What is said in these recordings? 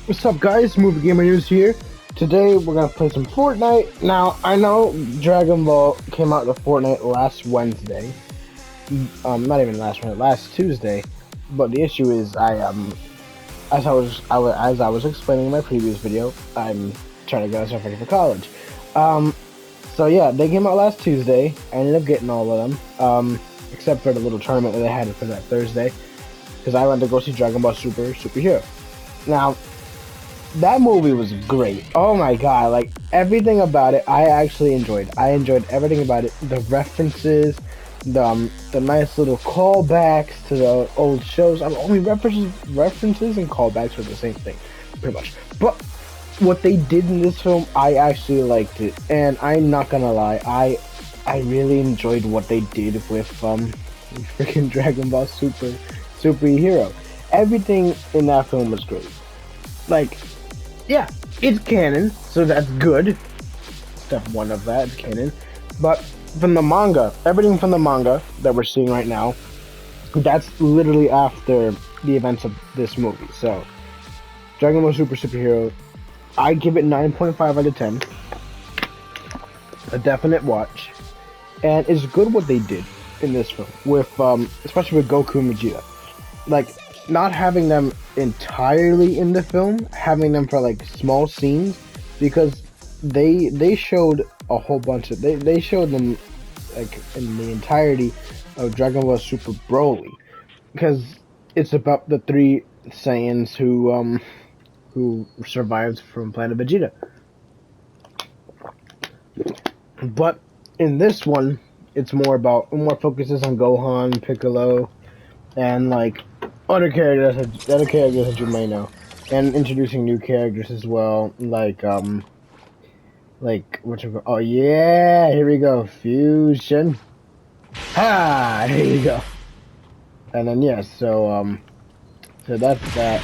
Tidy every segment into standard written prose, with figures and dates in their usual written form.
What's up, guys? Movie Gamer News here. Today we're gonna play some Fortnite. Now I know Dragon Ball came out to Fortnite last Wednesday. Not even last Wednesday, last Tuesday. But the issue is, as I was explaining in my previous video, I'm trying to get myself ready for college. So yeah, they came out last Tuesday. I ended up getting all of them, except for the little tournament that they had for that Thursday, because I went to go see Dragon Ball Superhero. Now, that movie was great. Oh my god, like everything about it I actually enjoyed. I enjoyed everything about it. The references, the nice little callbacks to the old shows. I mean, references and callbacks are the same thing, pretty much. But what they did in this film, I actually liked it. And I'm not gonna lie, I really enjoyed what they did with freaking Dragon Ball Superhero. Everything in that film was great. Like, yeah, it's canon, so that's good. Step one of that, it's canon. But from the manga, everything from the manga that we're seeing right now, that's literally after the events of this movie. So, Dragon Ball Superhero, I give it 9.5 out of 10. A definite watch. And it's good what they did in this film, with especially with Goku and Vegeta. Like, not having them entirely in the film, having them for like small scenes, because they showed a whole bunch of they showed them like in the entirety of Dragon Ball Super Broly, because it's about the three Saiyans who survived from Planet Vegeta. But in this one, it's more focuses on Gohan, Piccolo, and like other characters that you may know, and introducing new characters as well, like oh yeah, here we go, fusion. Ha! Here you go. And then yeah, so that's that.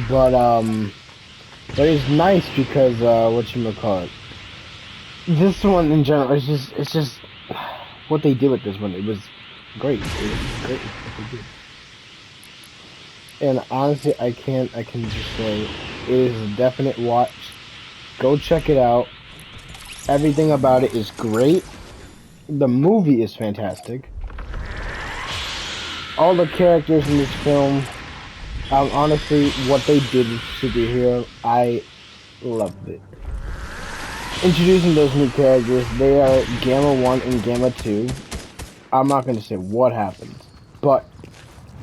But it's nice because whatchamacallit, this one in general, it's just what they did with this one. It was great. It was great what they did. And honestly, I can just say it is a definite watch. Go check it out. Everything about it is great. The movie is fantastic. All the characters in this film, honestly, what they did with Superhero, I loved it. Introducing those new characters, they are Gamma 1 and Gamma 2. I'm not going to say what happens, but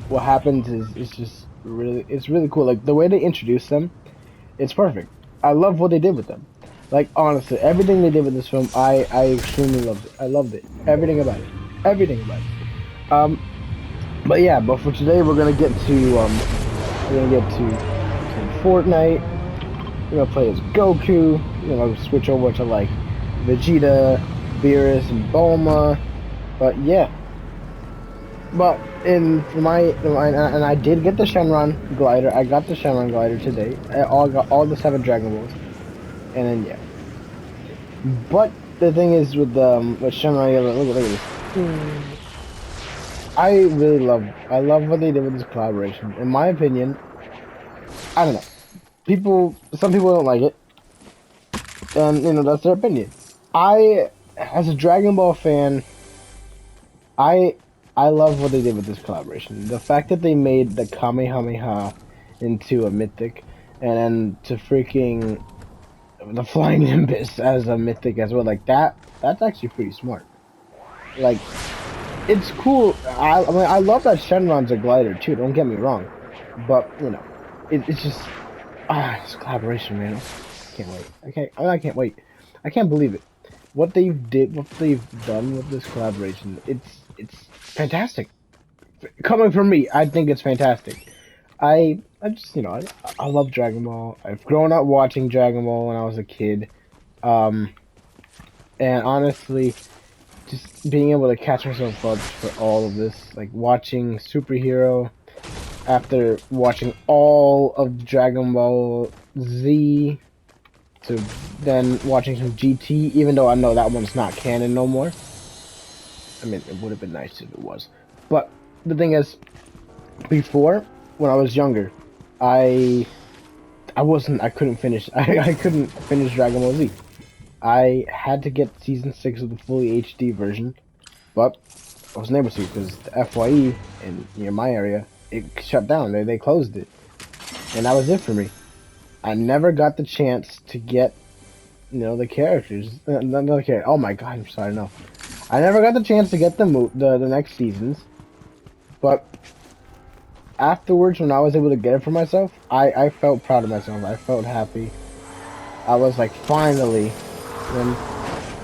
what happens is it's really cool. Like, the way they introduce them, it's perfect. I love what they did with them. Like, honestly, everything they did with this film, I extremely loved it. I loved it. Everything about it. Everything about it. But yeah, but for today we're gonna get to Fortnite. We're gonna play as Goku. We're gonna switch over to like Vegeta, Beerus, and Bulma. But yeah. But and I did get the Shenron glider. I got the Shenron glider today. I got all the 7 Dragon Balls. And then yeah. But the thing is with Shenron, look at this. I love what they did with this collaboration. In my opinion, I don't know. Some people don't like it, and you know that's their opinion. As a Dragon Ball fan, I love what they did with this collaboration. The fact that they made the Kamehameha into a mythic, and then to freaking the Flying Nimbus as a mythic as well, like that's actually pretty smart. Like, it's cool. I mean, I love that Shenron's a glider too, don't get me wrong. But, you know, it's just, it's collaboration, man. I can't wait. I can't wait. I can't believe it. What they've done with this collaboration, it's fantastic. Coming from me, I think it's fantastic. I just, you know, I love Dragon Ball. I've grown up watching Dragon Ball when I was a kid. And honestly, just being able to catch myself up for all of this, like watching Superhero, after watching all of Dragon Ball Z, to then watching some GT, even though I know that one's not canon no more. I mean, it would have been nice if it was. But the thing is, before, when I was younger, I I couldn't finish. I couldn't finish Dragon Ball Z. I had to get season 6 of the fully HD version, but I wasn't able to because the FYE in near my area it shut down. They closed it, and that was it for me. I never got the chance to get the characters. Another character. Oh my god! I'm sorry. No, I never got the chance to get the next seasons, but afterwards when I was able to get it for myself, I felt proud of myself. I felt happy. I was like finally,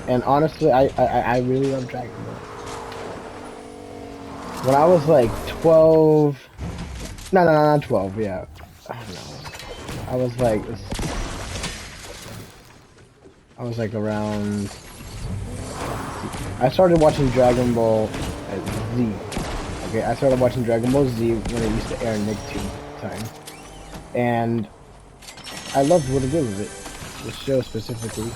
and honestly, I really love Dragon Ball. When I was like 12, no, not 12, yeah, I don't know. I was like around. I started watching Dragon Ball Z. Okay, I started watching Dragon Ball Z when it used to air Nicktoon time, and I loved what it did with it, the show specifically.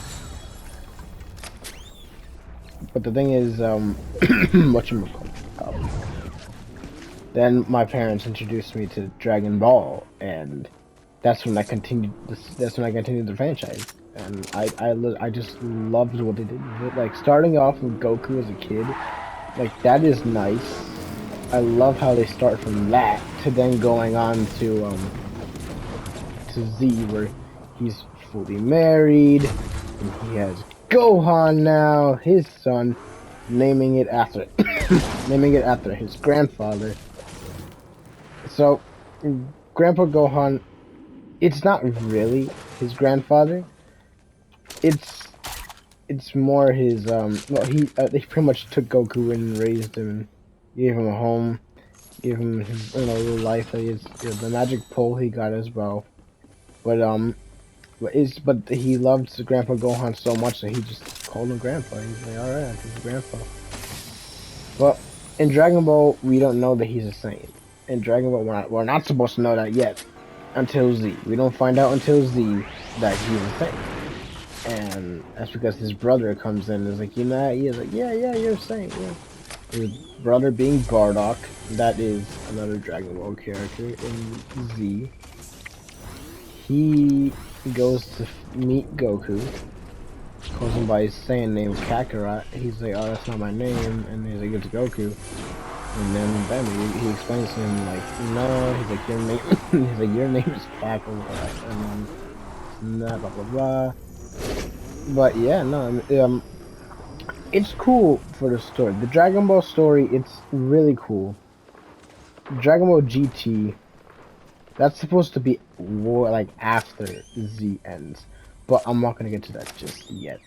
But the thing is, whatchamacallit, then my parents introduced me to Dragon Ball, and that's when I continued. That's when I continued the franchise, and I just loved what they did with it. Like starting off with Goku as a kid, like that is nice. I love how they start from that to then going on to Z, where he's fully married, and he has Gohan now, his son, naming it after naming it after his grandfather. So, Grandpa Gohan, it's not really his grandfather. It's more his well he pretty much took Goku and raised him and gave him a home, gave him his little life that he is, the magic pole he got as well. But but he loved Grandpa Gohan so much that he just called him Grandpa. He's like, alright, I'm his grandpa. But in Dragon Ball, we don't know that he's a Saiyan. In Dragon Ball, we're not supposed to know that yet until Z. We don't find out until Z that he's a Saiyan. And that's because his brother comes in and is like, he's like, yeah, you're a Saiyan, yeah. His brother being Bardock, that is another Dragon Ball character in Z. He goes to meet Goku, calls him by his Saiyan name Kakarot. He's like, oh, that's not my name, and he's like, it's Goku. And then he explains to him like, no, he's like, your name, he's like, your name is Kakarot, and then blah blah blah. But yeah, no, it's cool for the story. The Dragon Ball story, it's really cool. Dragon Ball GT, that's supposed to be war like after Z ends, but I'm not gonna get to that just yet.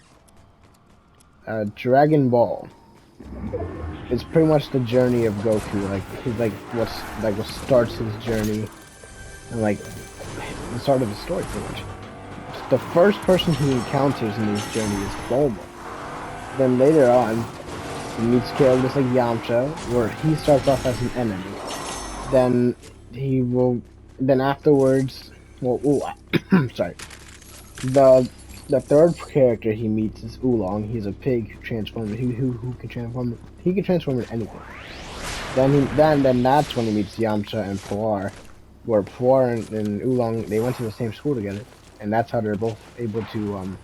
Dragon Ball. It's pretty much the journey of Goku. Like he's what starts his journey, and like the start of the story pretty much. The first person he encounters in his journey is Bulma. Then later on, he meets characters like Yamcha, where he starts off as an enemy. Then he will. Then afterwards, well, sorry. The third character he meets is Oolong. He's a pig transformer. Who can transform? He can transform into anything. Then that's when he meets Yamcha and Puar, where Puar and Oolong, they went to the same school together, and that's how they're both able to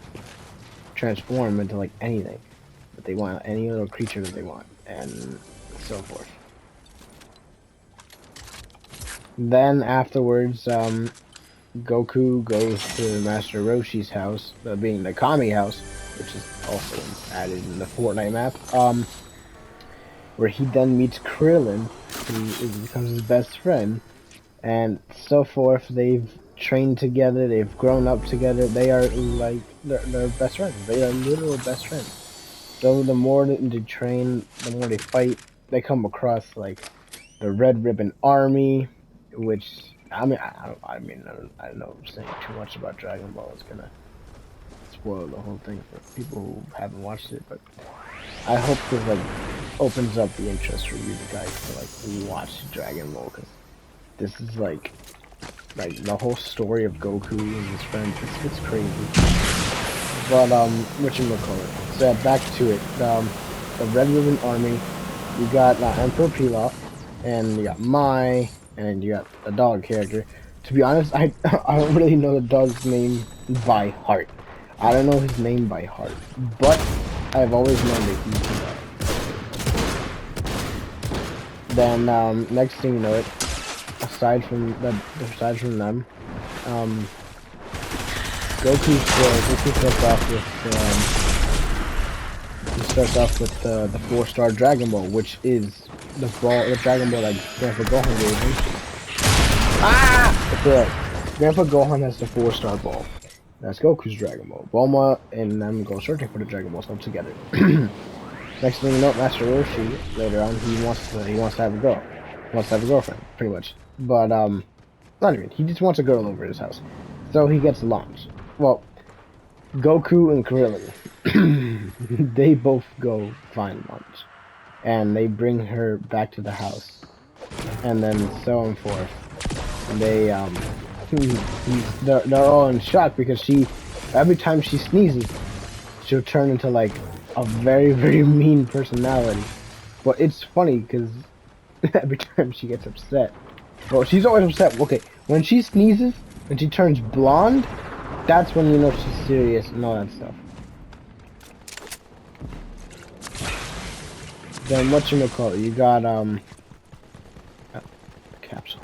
transform into like anything that they want, any little creature that they want, and so forth. Then afterwards, Goku goes to Master Roshi's house, being the Kami house, which is also added in the Fortnite map, where he then meets Krillin, who becomes his best friend, and so forth. They've trained together, they've grown up together, they are like, they're best friends, they are literal best friends. So the more they train, the more they fight, they come across like the Red Ribbon Army, which I don't know if saying too much about Dragon Ball is gonna spoil the whole thing for people who haven't watched it, but I hope this like opens up the interest for you guys to like watch Dragon Ball, because this is like the whole story of Goku and his friends. It's crazy. But whatchamacallit. So back to it. The Red Ribbon Army. You got Emperor Pilaf, and you got Mai, and you got a dog character. To be honest, I don't really know the dog's name by heart. I don't know his name by heart, but I've always known that he's the dog. Then next thing you know it, aside from them, Goku starts off with the 4-star Dragon Ball, which is the Dragon Ball that Grandpa Gohan gave him. Ah! But Grandpa Gohan has the 4-star ball. That's Goku's Dragon Ball. Bulma and them go searching for the Dragon Balls all together. Next thing you know, Master Roshi later on he wants to have a girl. He wants to have a girlfriend, pretty much. But not even. He just wants a girl over at his house. So he gets launched. Well, Goku and Krillin, they both go find lunch, and they bring her back to the house, and then so on forth. And they they're all in shock because every time she sneezes, she'll turn into like a very, very mean personality. But it's funny because every time she gets upset, well, she's always upset. Okay, when she sneezes and she turns blonde, that's when you know she's serious and all that stuff. Then whatchamacallit, you got capsule.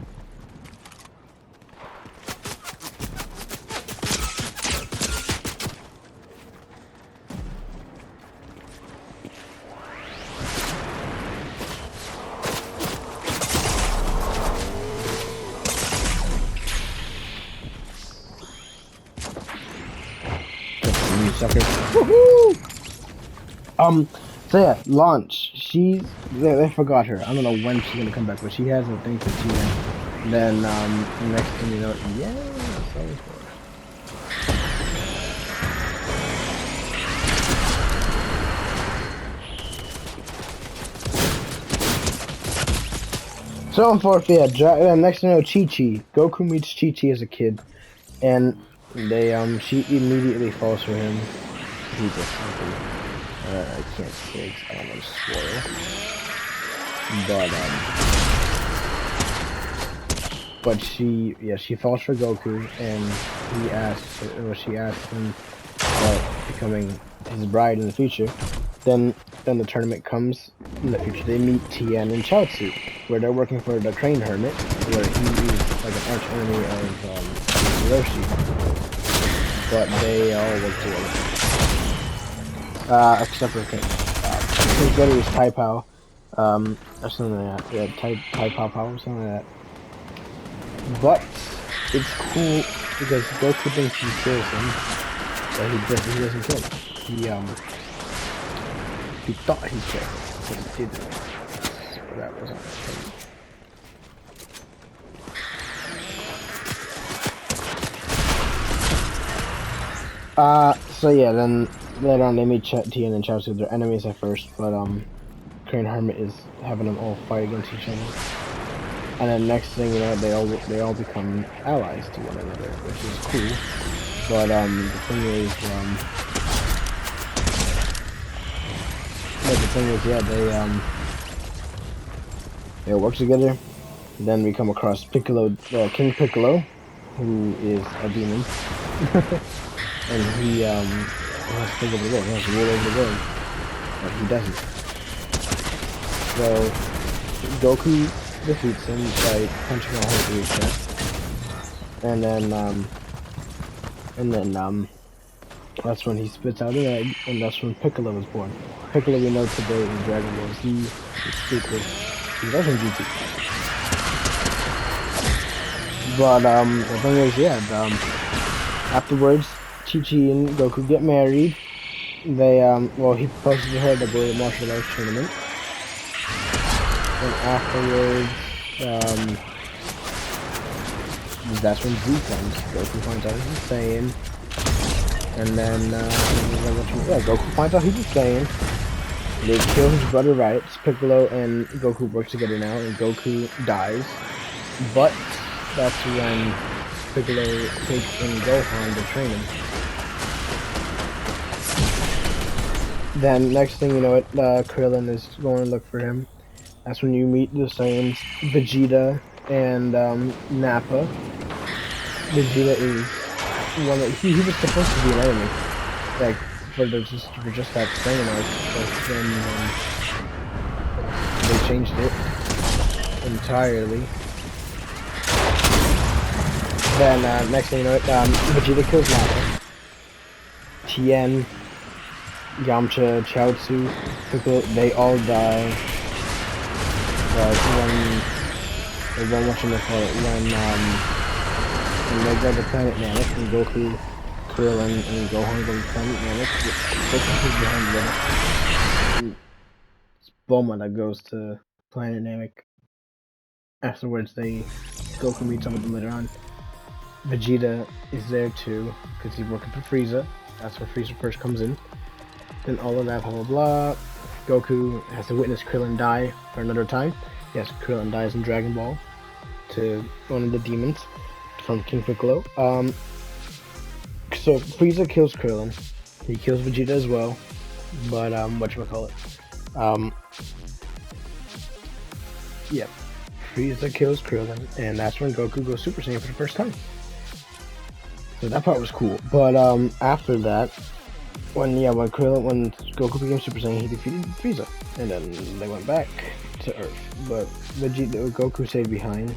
Sucker. Woohoo! So yeah, launch. They forgot her. I don't know when she's gonna come back, but she has a thing for TN. Then next thing you know, yeah, that's always good. So on forth, yeah. Next thing you know, Chi-Chi. Goku meets Chi-Chi as a kid, and she immediately falls for him. He does something. I can't say. I don't want to spoil. But she falls for Goku, and she asks him about becoming his bride in the future. Then the tournament comes in the future. They meet Tien and Chaozu, where they're working for the Crane Hermit, where he is like an arch enemy of Hiroshi. But they all work together. Except for his brother is Tai Pao, or something like that. Yeah, Tai Pao or something like that. But it's cool because Goku thinks he kills him, but he doesn't kill him. He thought he killed him, but he didn't. So that wasn't him. So yeah, then later on they meet Tien and Chaozu. They're enemies at first, but Crane Hermit is having them all fight against each other. And then next thing you know, they all become allies to one another, which is cool. But the thing is, yeah, they work together. Then we come across Piccolo, King Piccolo, who is a demon. And he has to take over the world. He has to rule over the world, but he doesn't. So Goku defeats him by punching a hole through his chest, and then that's when he spits out an egg, and that's when Piccolo was born. Piccolo, we know today in Dragon Ball Z, is stupid. He's also in GT. But the thing is, yeah, afterwards, Chi-Chi and Goku get married. They he proposes to her at the World Martial Arts Tournament. And afterwards, that's when Z comes. Goku finds out he's insane. And then, Goku finds out he's insane. They kill his brother Raditz. Piccolo and Goku work together now, and Goku dies. But that's when Piccolo takes in Gohan to train him. Then, next thing you know it, Krillin is going to look for him. That's when you meet the Saiyans, Vegeta and Nappa. Vegeta is one of, he was supposed to be an enemy, like for just that training arc, but then they changed it entirely. Then next thing you know, Vegeta kills Nappa, Tien, Yamcha, Chaozu, Piccolo, they all die. But when whatchamacallit, when they go to Planet Namek and Goku, Krillin, and Gohan go to Planet Namek, Goku's behind them. It's Bulma that goes to Planet Namek. Afterwards, Goku meets up with them later on. Vegeta is there too, because he's working for Frieza. That's where Frieza first comes in. Then all of that, blah blah blah. Goku has to witness Krillin die for another time. Yes, Krillin dies in Dragon Ball to one of the demons from King Piccolo. So Frieza kills Krillin. He kills Vegeta as well. But whatchamacallit? Yeah. Frieza kills Krillin, and that's when Goku goes Super Saiyan for the first time. So that part was cool. But after that, when Goku became Super Saiyan, he defeated Frieza, and then they went back to Earth. But Goku stayed behind.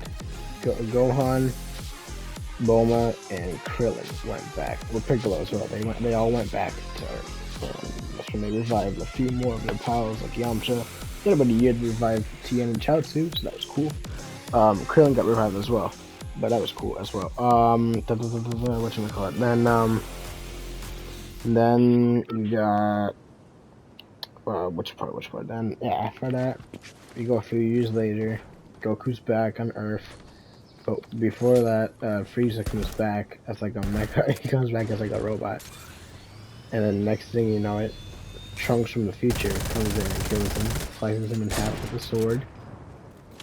Gohan, Bulma, and Krillin went back. With Piccolo as well. They all went back to Earth. That's when they revived a few more of their pals, like Yamcha. It took about a year to revive Tien and Chaozu, so that was cool. Krillin got revived as well, but that was cool as well. Whatchamacallit? Then you got which part? Then yeah, after that, we go a few years later. Goku's back on Earth, but before that, Frieza comes back as like a mecha. He comes back as like a robot, and then next thing you know it, Trunks from the future comes in and kills him, slices him in half with a sword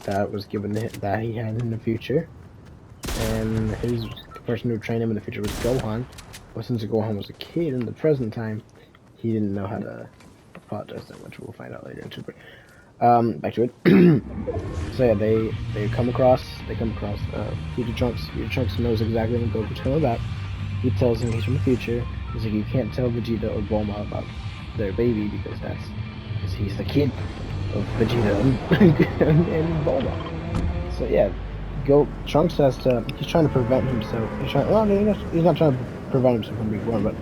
that was given to him, that he had in the future. And the person who trained him in the future was Gohan. But since Gohan was a kid in the present time, he didn't know how to apologize that much. We'll find out later in Super. Back to it. So yeah, they come across future Trunks. Future Trunks knows exactly when Goku's coming back. He tells him he's from the future. He's like, you can't tell Vegeta or Bulma about their baby because he's the kid of Vegeta and Bulma. So yeah, Trunks he's trying to prevent himself. He's not trying to prevent himself from being born, but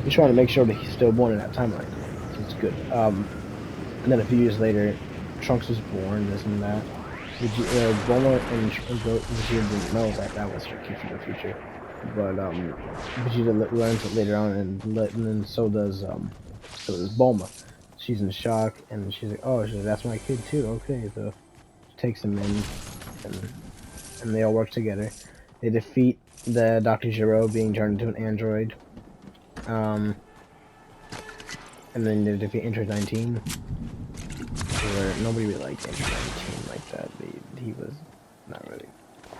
he's trying to make sure that he's still born in that timeline. So it's good. And then a few years later, Trunks was born, this and that. Bulma and Vegeta didn't know that was her kid from the future. But Vegeta learns it later on, and then so does Bulma. She's in shock, and she's like, "Oh, that's my kid too." Okay, so she takes him in, and they all work together. They defeat the Dr. Gero being turned into an android. And then they defeat Android 19. Where nobody really liked Android 19 like that. He was not really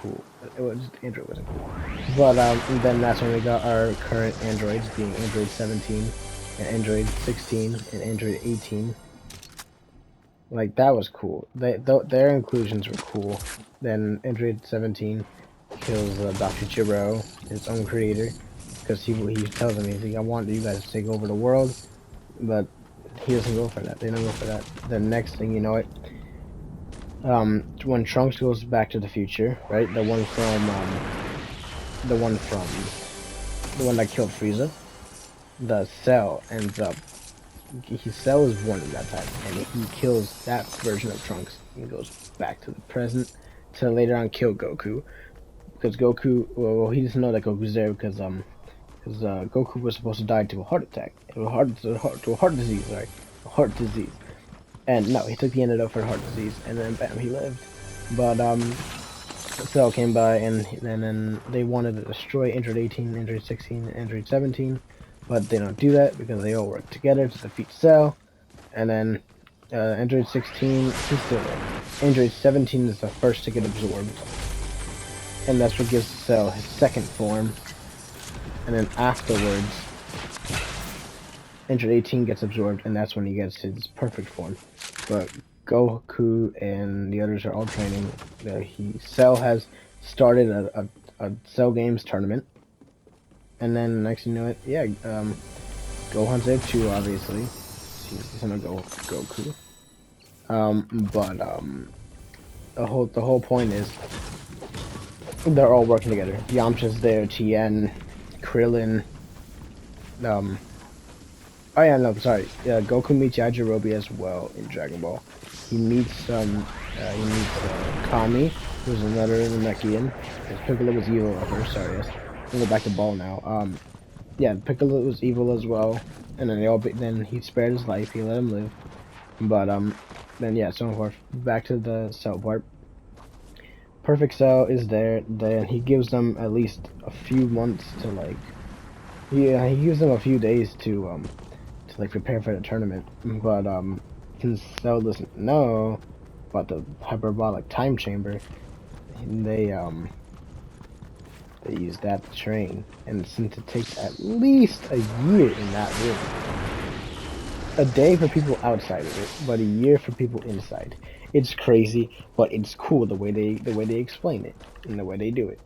cool. It was just, Android wasn't cool. But then that's when we got our current androids, being Android 17 and Android 16 and Android 18. Like, that was cool. Their inclusions were cool. Then Android 17 kills Dr. Gero, his own creator, because he tells him, he's like, I want you guys to take over the world, but he doesn't go for that. They don't go for that. The next thing you know it, when Trunks goes back to the future, right? The one that killed Frieza, the Cell ends up. Cell is born in that time, and he kills that version of Trunks. He goes back to the present to later on kill Goku, because Goku. Well, he doesn't know that Goku's there because Goku was supposed to die to a heart attack, to a heart disease, sorry, a heart disease. And no, he took the antidote for heart disease, and then bam, he lived. But Cell came by, and then they wanted to destroy Android 18, Android 16, and Android 17, but they don't do that because they all work together to defeat Cell. And then Android 16, he's still there. Android 17 is the first to get absorbed, and that's what gives Cell his second form. And then afterwards, Android 18 gets absorbed, and that's when he gets his perfect form. But Goku and the others are all training. Cell has started a Cell Games tournament. And then next you know it, yeah, Gohan's there too, obviously. He's gonna go Goku. But the whole point is they're all working together. Yamcha's there, Tien, Krillin. Oh yeah, no, sorry. Goku meets Yajirobe as well in Dragon Ball. He meets Kami, who's another Namekian. Piccolo was evil at first. Sorry, yes. We'll go back to Ball now. Yeah, Piccolo was evil as well, and then he spared his life. He let him live. But then yeah, so forth. Back to the Cell part. Perfect Cell is there. Then he gives them at least a few months to like. Yeah, he gives them a few days to like prepare for the tournament. But since Cell doesn't know about the hyperbolic time chamber, they use that to train. And since it takes at least a year in that room, a day for people outside of it, but a year for people inside. It's crazy, but it's cool the way they explain it and the way they do it.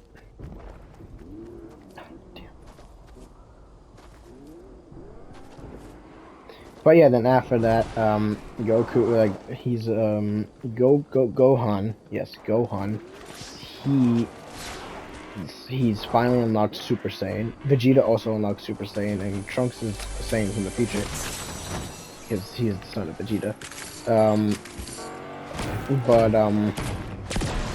But yeah, then after that, Goku, like he's Gohan, yes, Gohan. He's finally unlocked Super Saiyan. Vegeta also unlocked Super Saiyan, and Trunks is Saiyan from the future because he is the son of Vegeta. But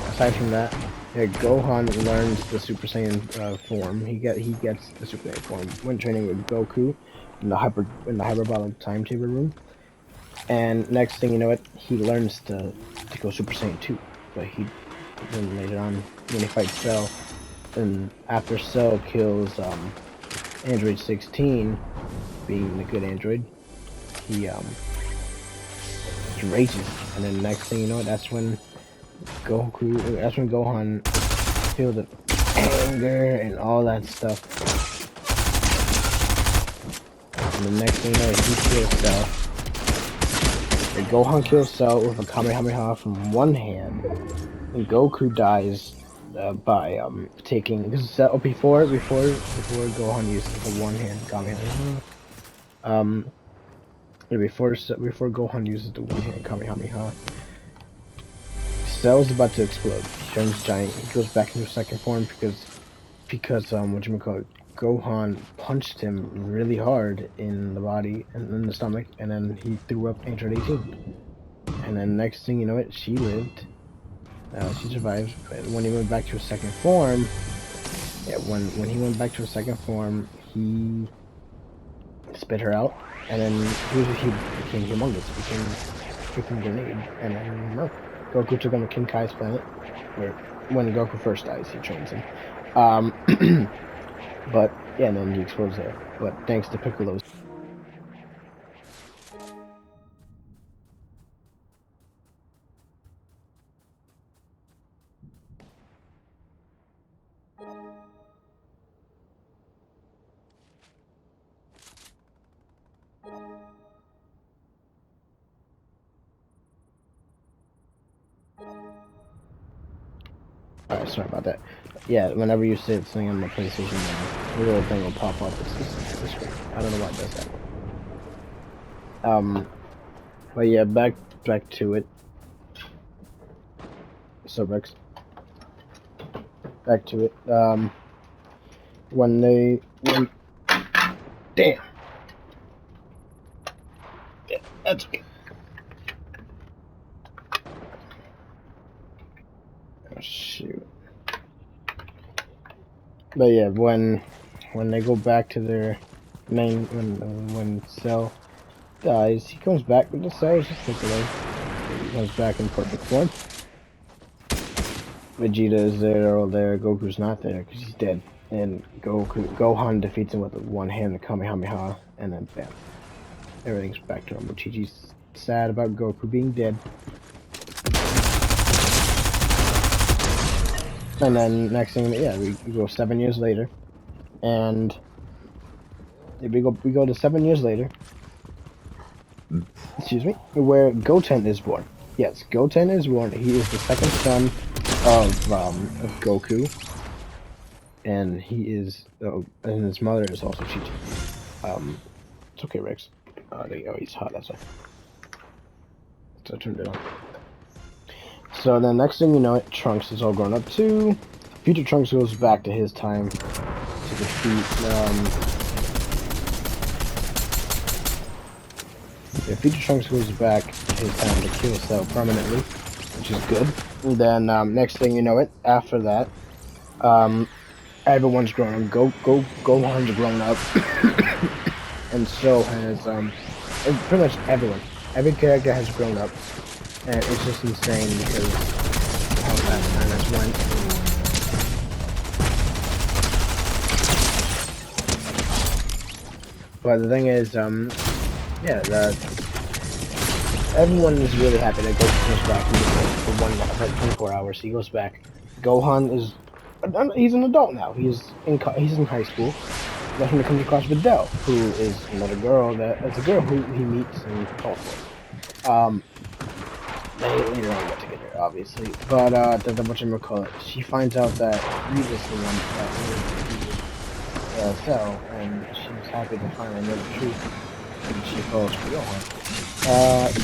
aside from that, yeah, Gohan learns the Super Saiyan form. He gets the Super Saiyan form when training with Goku in the hyperbolic time chamber room. And next thing you know, he learns to go Super Saiyan 2. But then later on when he fights Cell, and after Cell kills Android 16, being the good android, he rages, and then next thing you know, that's when Gohan feels the anger and all that stuff. And the next thing you know, he kills Cell. And Gohan kills Cell with a Kamehameha from one hand, and Goku dies by taking Cell before Gohan uses the one hand Kamehameha. Before Gohan uses the one hand Kamehameha, Cell's about to explode. He turns giant. He goes back into second form because Gohan punched him really hard in the body and in the stomach, and then he threw up Android 18. And then next thing you know she lived. She survived. But when he went back to his second form, yeah, when he went back to his second form, he spit her out, and then he became humongous. He became freaking grenade, and then Goku took him to King Kai's planet, where when Goku first dies, he trains him. But yeah, and then he explodes there. But thanks to Piccolo's. Alright, sorry about that. Yeah, whenever you say something on the PlayStation, the little thing will pop up. It's great. I don't know why it does that. But yeah, back to it. So Rex, back to it. When damn. Yeah, that's okay. Oh, shoot. But yeah, when they go back to their main, when Cell dies, he comes back with the cells, just like he comes back in perfect form. Vegeta is there, all there. Goku's not there because he's dead. And Gohan defeats him with a one-handed Kamehameha, and then bam, everything's back to normal. Chi-Chi's sad about Goku being dead. And then next thing, yeah, we go 7 years later, and we go to 7 years later. Excuse me, where Goten is born. Yes, Goten is born. He is the second son of Goku. and he is, and his mother is also Chi Chi. It's okay, Rex. Oh, he's hot. That's why. So I turned it on. So then, next thing you know, Trunks is all grown up too. Future Trunks goes back to his time to defeat. Yeah, Future Trunks goes back to his time to kill Cell permanently, which is good. And then next thing you know, after that, everyone's grown up. Gohan's grown up, and so has pretty much everyone. Every character has grown up, and it's just insane because how fast time has went. But the thing is, yeah, everyone is really happy that Goku comes back for 24 hours. He goes back. Gohan is he's an adult now. He's in high school. That's when he comes across Videl, who is another girl it's a girl who he meets in California. They later on get together, obviously. But the whatchamacallit, she finds out that Reed is the one that fell, and she's happy to finally know the truth. And she falls for Gohan.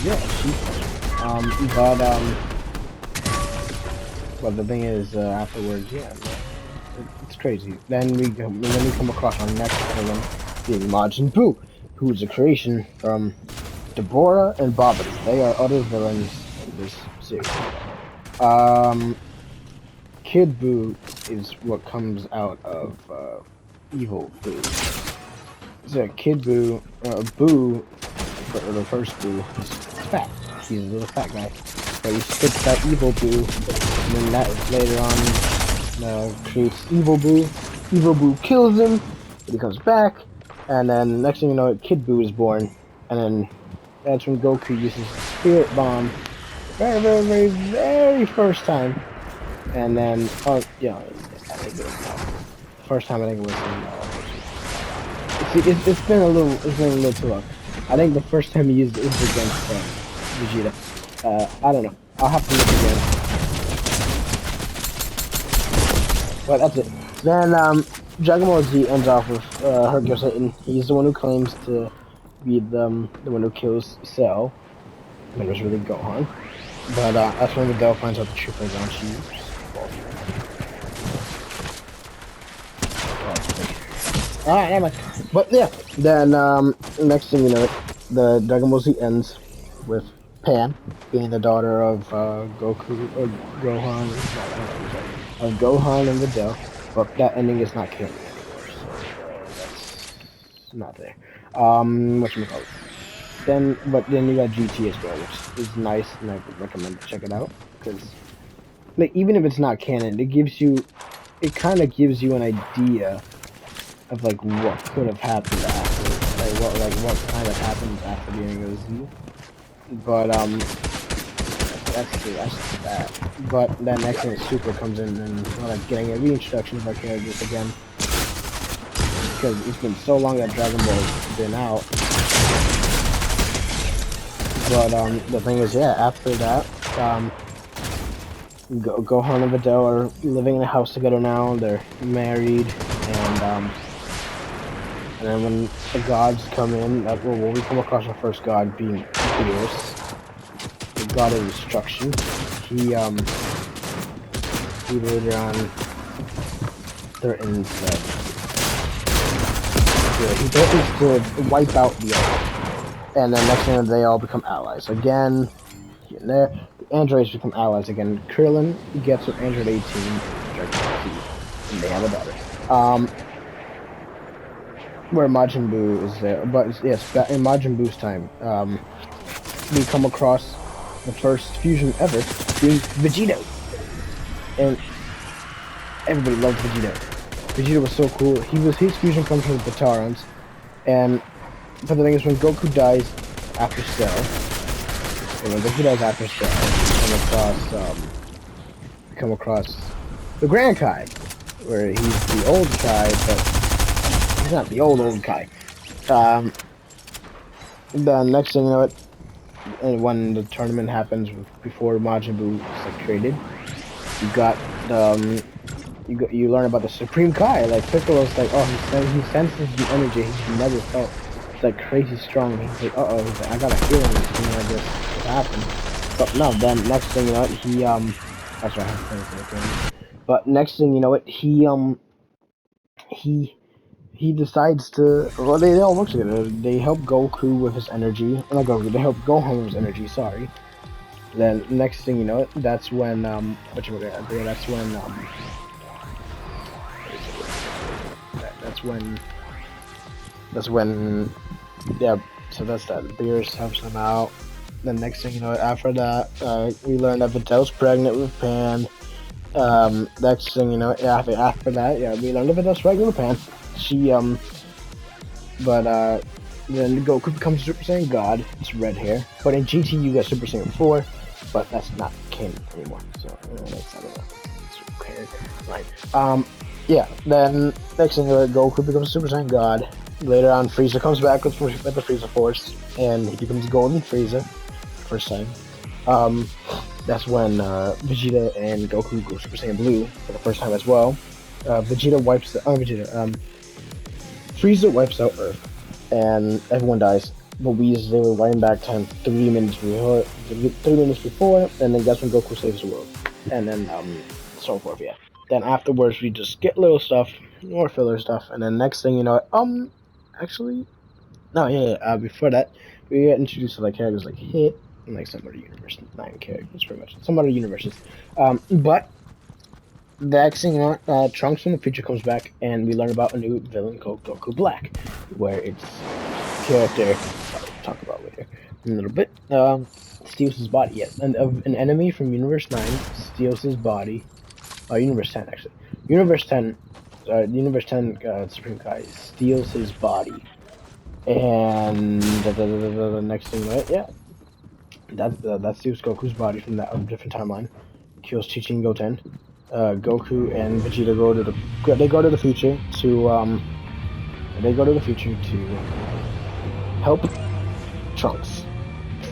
Yeah, but the thing is, afterwards, yeah, it's crazy. Then we come across our next villain, being Majin Buu, who's a creation from Deborah and Bobbity. They are other villains in this series. Kid Buu is what comes out of Evil Buu. So Kid Buu, Buu, the first Buu, is fat. He's a little fat guy. But he spits that Evil Buu, and then that later on creates Evil Buu. Evil Buu kills him, but he comes back, and then next thing you know, Kid Buu is born, and then that's when Goku uses the Spirit Bomb, very first time, and then I think it was first time. I think it was it's been a little too long. I think the first time he used it was against Vegeta. I don't know. I'll have to look again. But that's it. Then Dragon Ball Z ends off with Hercule Satan. He's the one who claims to be the one who kills Cell. And it was really Gohan. But that's when Videl finds out the truth later on. She alright, never mind. But yeah, then next thing you know, the Dragon Ball Z ends with Pan being the daughter of Goku or Gohan, of Gohan and Videl. But that ending is not canon anymore, so that's not there. Whatchamacallit. Then you got GT as well, which is nice, and I would recommend to check it out because, like, even if it's not canon, it kind of gives you an idea of like what could have happened after, what kind of happens after the ending of Z. But that's that. But then next thing, Super comes in and we're like getting a reintroduction of our characters again because it's been so long that Dragon Ball's been out. But the thing is, yeah, after that, Gohan and Videl are living in a house together now. They're married, and then when the gods come in, we come across our first god being Beerus, the god of destruction. He later on threatens he threatens to wipe out the earth. And then next thing they all become allies again. Here and there, the androids become allies again. Krillin gets with Android 18, and they have a daughter. Where Majin Buu is there, but yes, in Majin Buu's time, we come across the first fusion ever, being Vegito, and everybody loved Vegito. Vegito was so cool. His fusion comes from the Batarans, and but the thing is, when Goku dies after Cell, we come across the Grand Kai, where he's the old Kai, but he's not the old Kai. The next thing you know, and when the tournament happens before Majin Buu is like, created, you got you learn about the Supreme Kai. Like Piccolo's like, oh, he senses the energy he's never felt. It's like crazy strong. He's like, he's like, I got a feeling something like this could happen. But no, then next thing you know, that's right, I have to play this game. But next thing you know, he decides to. Well, they all work together. They help Goku with his energy. Not Goku. They help Gohan with his energy. Sorry. Then next thing you know, that's when that's when that's when yeah. So that's that. Beerus helps them out. The next thing you know, after that, we learned that Vitel's pregnant with Pan. Next thing you know, after that, yeah, we learned that Vitel's pregnant with Pan. She then Goku becomes Super Saiyan God. It's red hair. But in GT, you got Super Saiyan 4, but that's not canon anymore. So that's I don't know. It's okay. Right. Yeah. Then next thing you know, Goku becomes Super Saiyan God. Later on, Frieza comes back with the Frieza Force, and he becomes Golden Frieza. First time. That's when Vegeta and Goku go Super Saiyan Blue for the first time as well. Frieza wipes out Earth, and everyone dies. But they were writing back time 3 minutes before, and then that's when Goku saves the world. And then so forth, yeah. Then afterwards we just get little stuff, more filler stuff, and then next thing you know, before that, we get introduced to like characters like Hit and like some other universe, 9 characters pretty much, some other universes. But the next thing you know, Trunks from the future comes back, and we learn about a new villain called Goku Black, where it's character I'll talk about later in a little bit. Steals his body. Yeah, and an enemy from Universe 9 steals his body. Universe 10 actually. Universe 10 Supreme Kai steals his body, and the next thing, right? Yeah, that steals Goku's body from that different timeline. Kills Chi-Chi and Goten. Goku and Vegeta go to the future to help Trunks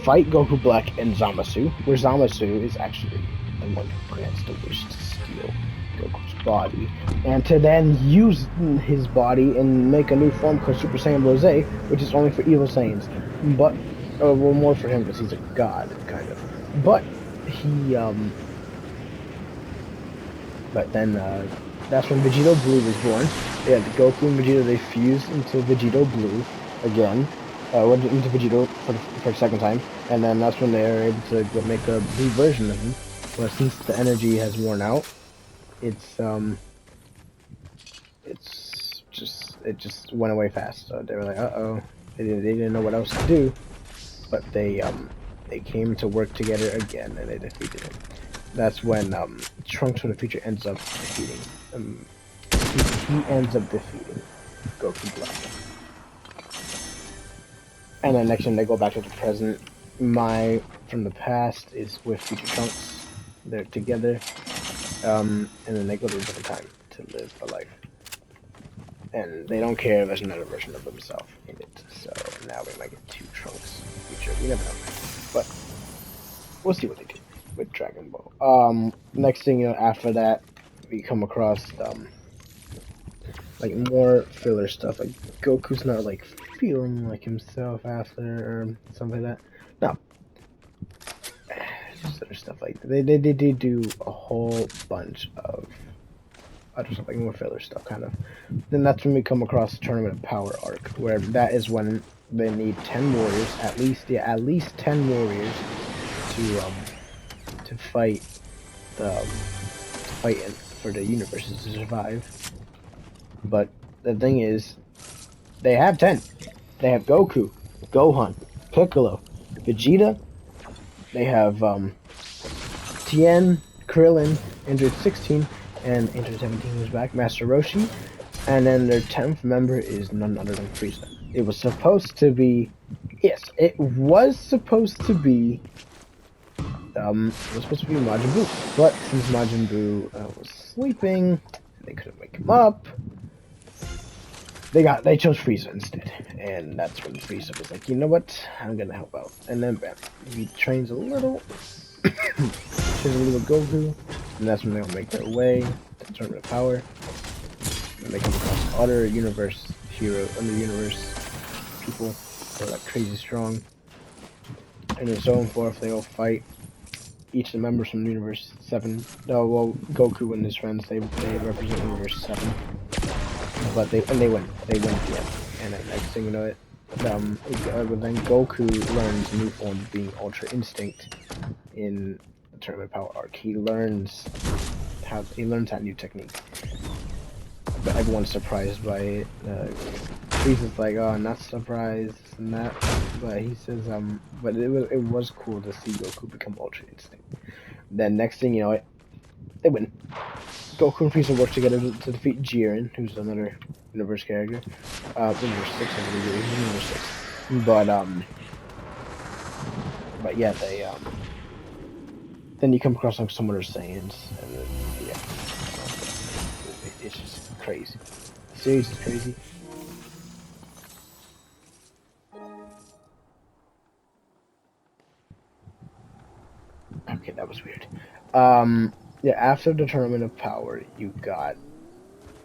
fight Goku Black and Zamasu, where Zamasu is actually the one who grants the wish to steal Goku's body, and to then use his body and make a new form called Super Saiyan Rose, which is only for evil Saiyans, but more for him because he's a god, kind of. But then that's when Vegito Blue was born. Yeah, the Goku and Vegeta, they fused into Vegito Blue again. Went into Vegito for the second time, and then that's when they were able to make a blue version of him. But since the energy has worn out, it just went away fast. So they were like, they didn't know what else to do, but they came to work together again, and they defeated him. That's when Trunks from the future ends up defeating. He ends up defeating Goku Black. And then next time they go back to the present. Mai from the past is with future Trunks. They're together, and then they go to a different time to live a life. And they don't care if there's another version of themselves in it. So now we might get 2 Trunks in the future. You never know, but we'll see what they do with Dragon Ball. Next thing you know, after that, we come across like more filler stuff. Like Goku's not like feeling like himself after or something like that. No, just other stuff like that. They do a whole bunch of other stuff, like more filler stuff, kind of. Then that's when we come across the Tournament of Power arc, where that is when they need 10 warriors, at least 10 warriors to fight for the universes to survive. But the thing is, they have 10. They have Goku, Gohan, Piccolo, Vegeta. They have Tien, Krillin, Android 16, and Android 17 who's back, Master Roshi. And then their 10th member is none other than Frieza. It was supposed to be, Majin Buu, but since Majin Buu was sleeping, they couldn't wake him up. They chose Frieza instead, and that's when Frieza was like, you know what, I'm gonna help out. And then bam, he trains a little, Goku, and that's when they'll make their way to Tournament of Power. And they come across other universe people. They're like crazy strong. And in Zone 4, if they all fight, each of the members from Universe 7. No, well, Goku and his friends, they represent Universe 7. But they win. They win at the end. And then next thing you know it, then Goku learns a new form of being Ultra Instinct in the Tournament of Power arc. He learns that new technique. But everyone's surprised by it. He's just like, oh, not surprised and that. But he says, but it was cool to see Goku become Ultra Instinct. Then next thing you know, they win. Goku and Frieza work together to defeat Jiren, who's another universe character. Universe 6, I believe. He's Universe 6. But yeah, they then you come across like some other Saiyans, and then yeah, it's just crazy. The series is crazy. Okay, that was weird. Yeah, after the Tournament of Power, you got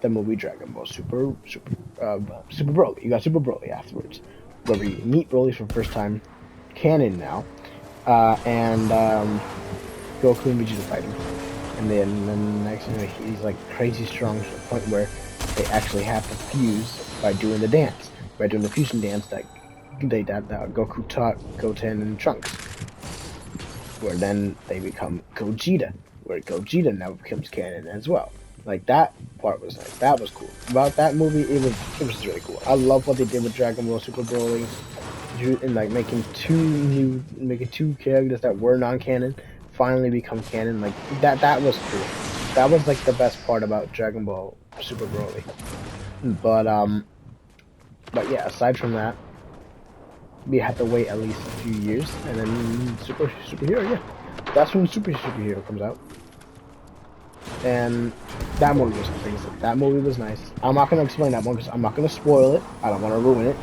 the movie Dragon Ball Super Broly. You got Super Broly afterwards, where we meet Broly for the first time, canon now, and Goku and Vegeta fight him, and then next thing he's like crazy strong to the point where they actually have to fuse by doing the dance, by doing the fusion dance that Goku taught Goten and Trunks. Where then they become Gogeta, where Gogeta now becomes canon as well. Like that part was like that was cool. About that movie, it was really cool. I love what they did with Dragon Ball Super Broly, and like making two characters that were non-canon finally become canon. Like that was cool. That was like the best part about Dragon Ball Super Broly. But yeah, aside from that, we had to wait at least a few years, and then Superhero, yeah. That's when Superhero comes out. And that movie was crazy. That movie was nice. I'm not going to explain that one because I'm not going to spoil it. I don't want to ruin it.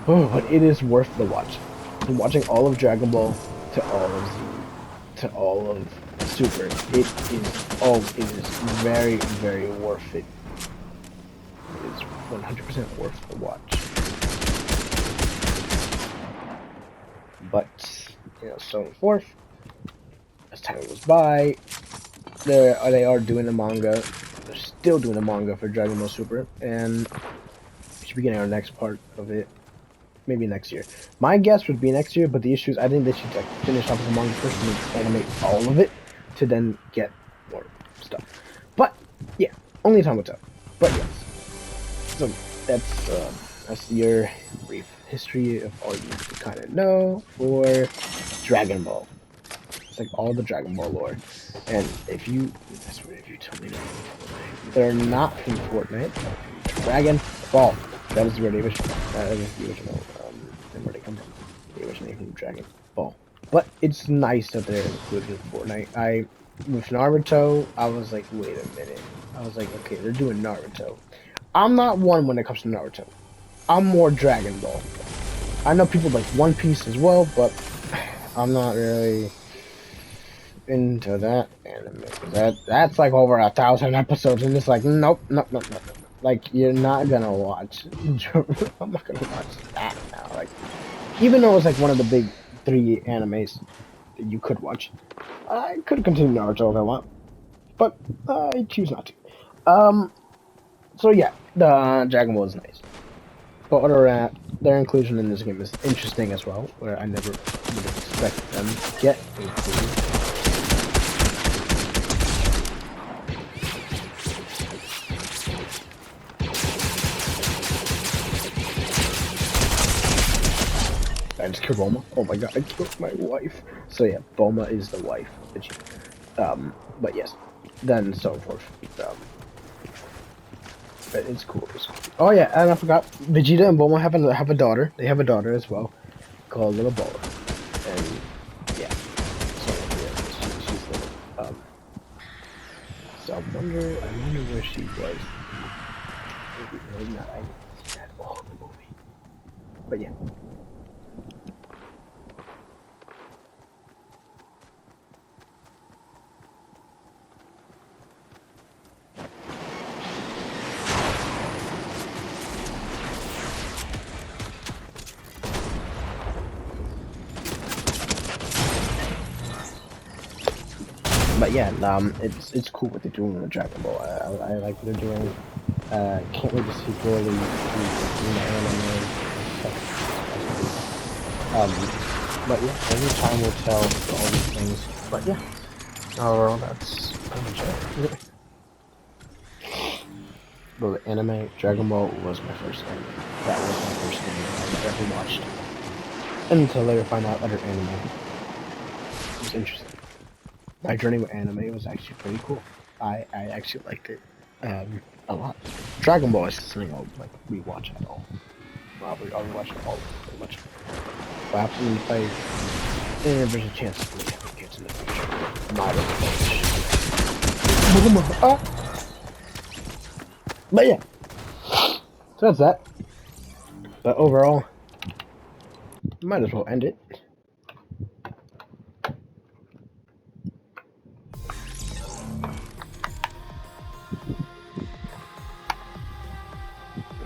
But it is worth the watch. From watching all of Dragon Ball to all of Z to all of Super, it is very, very worth it. It is 100% worth the watch. But, so forth. As time goes by, they are doing the manga. They're still doing the manga for Dragon Ball Super, and we should be getting our next part of it maybe next year. My guess would be next year, but the issue is I think they should like finish off the manga first and animate all of it to then get more stuff. But yeah, only time will tell. But yes, so that's your brief history of all you need to kind of know for Dragon Ball. It's like all the Dragon Ball lore. And if you tell me they're not from Fortnite, Dragon Ball. That is where the original, where they come from. The original from Dragon Ball. But it's nice that they're included in Fortnite. With Naruto, I was like, wait a minute. I was like, okay, they're doing Naruto. I'm not one when it comes to Naruto. I'm more Dragon Ball. I know people like One Piece as well, but I'm not really into that anime. That's like over 1,000 episodes, and it's like, nope. Like, you're not gonna watch. I'm not gonna watch that now. Like, even though it's like one of the big 3 animes that you could watch, I could continue Naruto if I want, but I choose not to. So yeah, the Dragon Ball is nice. But other than that, their inclusion in this game is interesting as well, where I never would expect them to get included. I just killed Bulma. Oh my god, I killed my wife. So yeah, Bulma is the wife. But yes, then so forth. But it's cool. Oh yeah, and I forgot, Vegeta and Bulma have a daughter. They have a daughter as well, called Little Bulma. And yeah, so yeah, she's little. So I wonder where she was. Maybe not. I didn't see that all in the movie. But yeah. But yeah, it's cool what they're doing with the Dragon Ball. I like what they're doing. Can't wait to see Broly in the anime. But yeah, only time will tell for all these things. But yeah, overall, that's pretty much it. But the anime, Dragon Ball was my first anime. That was my first anime I ever watched. Until later find out other anime. It was interesting. My journey with anime was actually pretty cool. I actually liked it a lot. Dragon Ball is something I'll like rewatch at all. I'll rewatch it all pretty much. But after if there's a chance to get in the future. Might as well. But yeah. So that's that. But overall, might as well end it.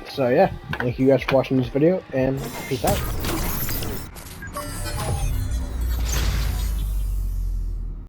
So yeah, thank you guys for watching this video, and peace out.